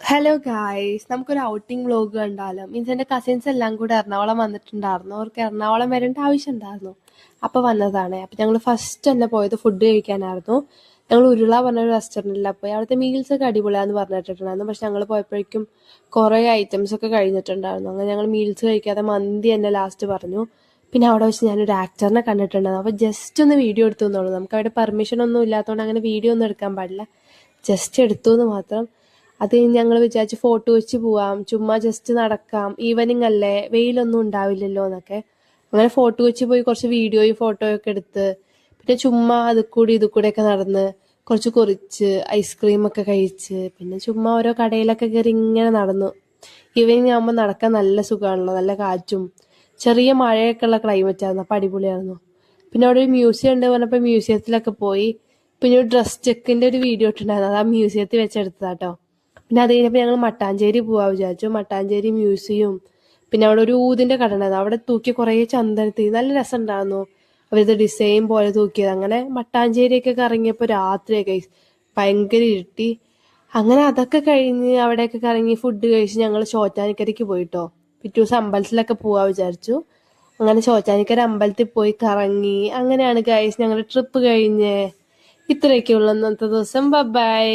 Hello guys, നമുക്കൊരു outing vlog കണ്ടാലോ? Means എൻ്റെ കസിൻസ് എല്ലാം കൂടെ എറണാകുളം വന്നിട്ടുണ്ടായിരുന്നു. അവർക്ക് എറണാകുളം വരേണ്ട ആവശ്യം ഉണ്ടായിരുന്നു. അപ്പോൾ വന്നതാണ്. അപ്പോൾ ഞങ്ങൾ ഫസ്റ്റ് തന്നെ പോയത് ഫുഡ് കഴിക്കാനായിരുന്നു. ഞങ്ങൾ ഉരുള പറഞ്ഞൊരു റെസ്റ്റോറൻറ്റിലാണ് പോയി. അവിടുത്തെ മീൽസ് ഒക്കെ അടിപൊളിയാന്ന് പറഞ്ഞിട്ടുണ്ടായിരുന്നു. പക്ഷെ ഞങ്ങൾ പോയപ്പോഴേക്കും കുറേ ഐറ്റംസ് ഒക്കെ കഴിഞ്ഞിട്ടുണ്ടായിരുന്നു. അങ്ങനെ ഞങ്ങൾ മീൽസ് കഴിക്കാതെ മന്തി തന്നെ ലാസ്റ്റ് പറഞ്ഞു. പിന്നെ അവിടെ വെച്ച് ഞാനൊരു ആക്ടറിനെ കണ്ടിട്ടുണ്ടായിരുന്നു. അപ്പോൾ ജസ്റ്റ് ഒന്ന് വീഡിയോ എടുത്തു എന്നുള്ളൂ. നമുക്ക് അവിടെ പെർമിഷൻ ഒന്നും ഇല്ലാത്തതുകൊണ്ട് അങ്ങനെ വീഡിയോ ഒന്നും എടുക്കാൻ പാടില്ല. ജസ്റ്റ് എടുത്തു എന്ന് മാത്രം. അത് കഴിഞ്ഞ് ഞങ്ങൾ വിചാരിച്ചു ഫോട്ടോ വെച്ച് പോവാം, ചുമ്മാ ജസ്റ്റ് നടക്കാം, ഈവനിങ് അല്ലേ, വെയിലൊന്നും ഉണ്ടാവില്ലല്ലോ എന്നൊക്കെ. അങ്ങനെ ഫോട്ടോ വെച്ച് പോയി കുറച്ച് വീഡിയോയും ഫോട്ടോയും ഒക്കെ എടുത്ത്, പിന്നെ ചുമ്മാ അത് കൂടി ഇത് കൂടെ ഒക്കെ നടന്ന് കുറച്ച് കുറിച്ച് ഐസ്ക്രീമൊക്കെ കഴിച്ച്, പിന്നെ ചുമ്മാ ഓരോ കടയിലൊക്കെ കയറി ഇങ്ങനെ നടന്നു. ഈവനിങ് ആകുമ്പോൾ നടക്കാൻ നല്ല സുഖമാണല്ലോ, നല്ല കാറ്റും ചെറിയ മഴയൊക്കെ ഉള്ള ക്ലൈമറ്റ് ആയിരുന്നു. അപ്പം അടിപൊളിയായിരുന്നു. പിന്നെ അവിടെ ഒരു മ്യൂസിയം ഉണ്ട് പറഞ്ഞപ്പോൾ മ്യൂസിയത്തിലൊക്കെ പോയി. പിന്നെ ഒരു ഡ്രസ് ചെക്കിൻ്റെ ഒരു വീഡിയോ ഇട്ടുണ്ടായിരുന്നു, അത് ആ മ്യൂസിയത്തിൽ വെച്ചെടുത്തതാട്ടോ. പിന്നെ അത് കഴിഞ്ഞപ്പോൾ ഞങ്ങൾ മട്ടാഞ്ചേരി പോവാ വിചാരിച്ചു. മട്ടാഞ്ചേരി മ്യൂസിയം, പിന്നെ അവിടെ ഒരു ഊതിൻ്റെ കട ഉണ്ടായിരുന്നു. അവിടെ തൂക്കിയ കുറേ ചന്ദനത്തിൽ നല്ല രസം ഉണ്ടായിരുന്നു. അവരത് ഡിസൈൻ പോലെ തൂക്കിയത്. അങ്ങനെ മട്ടാഞ്ചേരിയൊക്കെ കറങ്ങിയപ്പോൾ രാത്രിയൊക്കെ ഭയങ്കര ഇരുട്ടി. അങ്ങനെ അതൊക്കെ കഴിഞ്ഞ് അവിടെയൊക്കെ കറങ്ങി ഫുഡ് കഴിച്ച് ഞങ്ങൾ ചോറ്റാനിക്കരയ്ക്ക് പോയിട്ടോ. പിറ്റേ ദിവസം അമ്പലത്തിലൊക്കെ പോവാ വിചാരിച്ചു. അങ്ങനെ ചോറ്റാനിക്കര അമ്പലത്തിൽ പോയി കറങ്ങി. അങ്ങനെയാണ് ഗൈസ് ഞങ്ങളുടെ ട്രിപ്പ് കഴിഞ്ഞ്. ഇത്രയൊക്കെയുള്ള ഇന്നത്തെ ദിവസം. ബൈ.